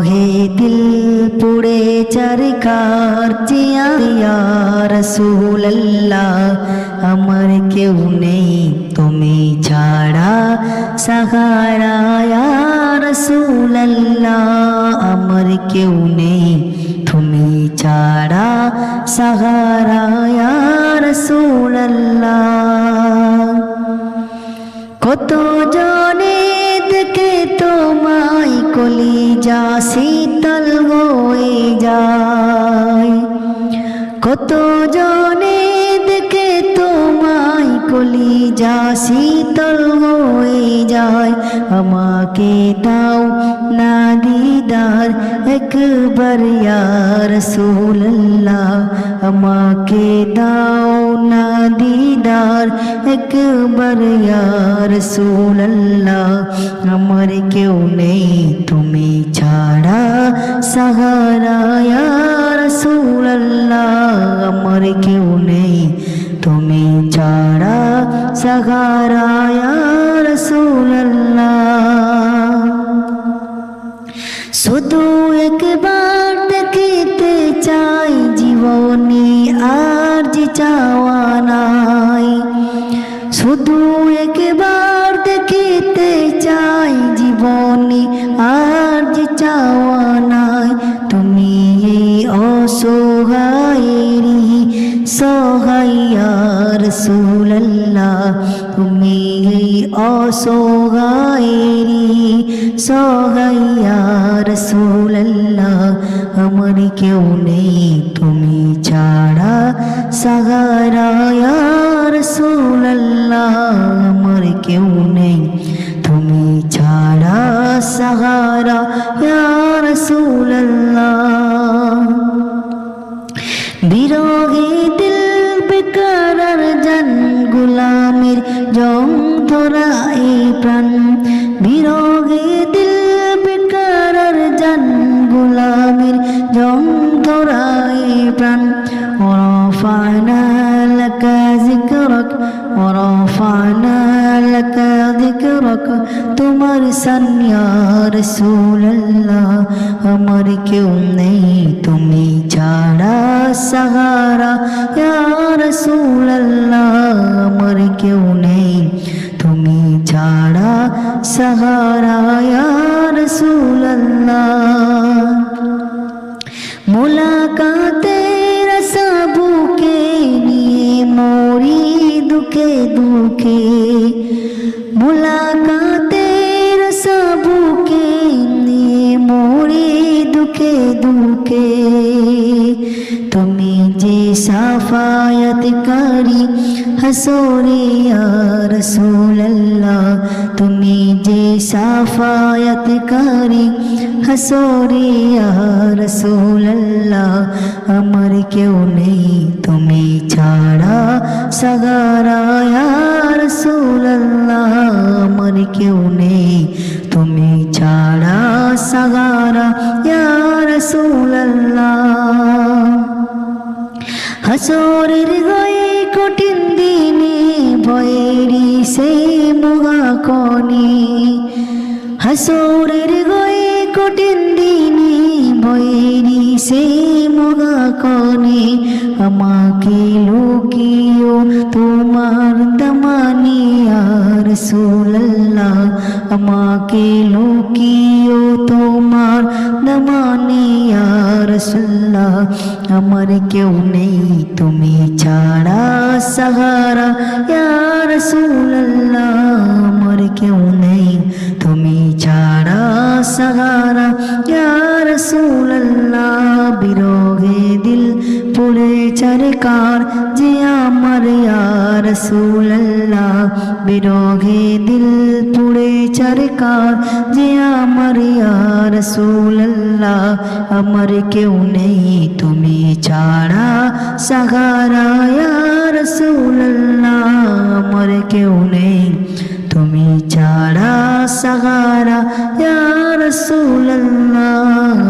বিরহে দিল পুড়ে চরকার জিয়া ইয়া রাসূলুল্লাহ আমার কেউ নেই তুমি ছাড়া সাহারা ইয়া রাসূলুল্লাহ আমার কেউ নেই তুমি ছাড়া সাহারা ইয়া রাসূলুল্লাহ কত জনে দেখে তোমায় কলিজা শীতল হয়ে যায় কত জনে দেখে তোমায় কলিজা শীতল হয়ে যায় আমাকে দাও না দিদার একবার ইয়া রাসূলুল্লাহ আমাকে দাও না দিদার একবার ইয়া রাসূলুল্লাহ আমার কেউ নেই তুমি ছাড়া সাহারা ইয়া রাসূলুল্লাহ আমার কেউ নেই তুমি ছাড়া সাহারা ইয়া রাসূলুল্লাহ শুধু একবার দেখিতে চাই জীবনে আর যে চাওয়া নাই শুধু একবার দেখিতে চাই জীবনে আর যে চাওয়া নাই তুমি এই অসহায়েরই সহায় ইয়া রাসূলুল্লাহ তুমি এই অসহায়েরই সহায় ইয়া রাসূলুল্লাহ আমার কেউ নেই তুমি ছাড়া সাহারা ইয়া রাসূলুল্লাহ আমার কেউ নেই তুমি ছাড়া সাহারা ইয়া রাসূলুল্লাহ বিরহে দিল বেকারার জান গোলামের জং ধরা এই প্রাণ বিরহে দিল বেকারার জান গোলামের জং ধরা এই প্রাণ ورفعنا لك ذكرك ورفعنا لك ذكرك তোমার শান ইয়া রাসূলুল্লাহ আমার কেউ নেই তুমি ছাড়া সাহারা ইয়া রাসূলুল্লাহ আমার কেউ নেই তুমি ছাড়া সাহারা ইয়া রাসূলুল্লাহ মুলাকাতের সাবুকে নিয়ে মরি দুঃখে দুঃখে মুলাকাতের সাবুকে নিয়ে মরি দুঃখে দুঃখে তুমি যে সাফায়াতকারী হাসরে ইয়া রাসূলুল্লাহ তুমি যে সাফায়াতকারী হাসরে ইয়া রাসূলুল্লাহ আমার কেউ নেই তুমি ছাড়া সাহারা ইয়া রাসূলুল্লাহ আমার কেউ নেই তুমি ছাড়া সাহারা ইয়া রাসূলুল্লাহ হাসরের গায়ে কঠিন দিনে ভয়েরই সেই মহাকনি হাসরের গায়ে কঠিন দিনে ভয়েরই সেই মহাকনি আমাকে লুকিও তোমার দামানে ইয়া রাসূলুল্লাহ আমাকে লুকিও তোমার দামানে ইয়া রাসূলুল্লাহ আমার কেউ নেই তুমি ছাড়া সাহারা ইয়া রাসূলুল্লাহ আমার কেউ নেই তুমি ছাড়া সাহারা ইয়া রাসূলুল্লাহ বিরহে দিল পুড়ে চরকার যে আমার ইয়া রাসূলুল্লাহ বিরহে দিল পুড়ে চরকার যে আমার ইয়া রাসূলুল্লাহ আমার কেউ নেই তুমি ছাড়া সাহারা ইয়া রাসূলুল্লাহ আমার কেউ নেই তুমি ছাড়া সাহারা ইয়া রাসূলুল্লাহ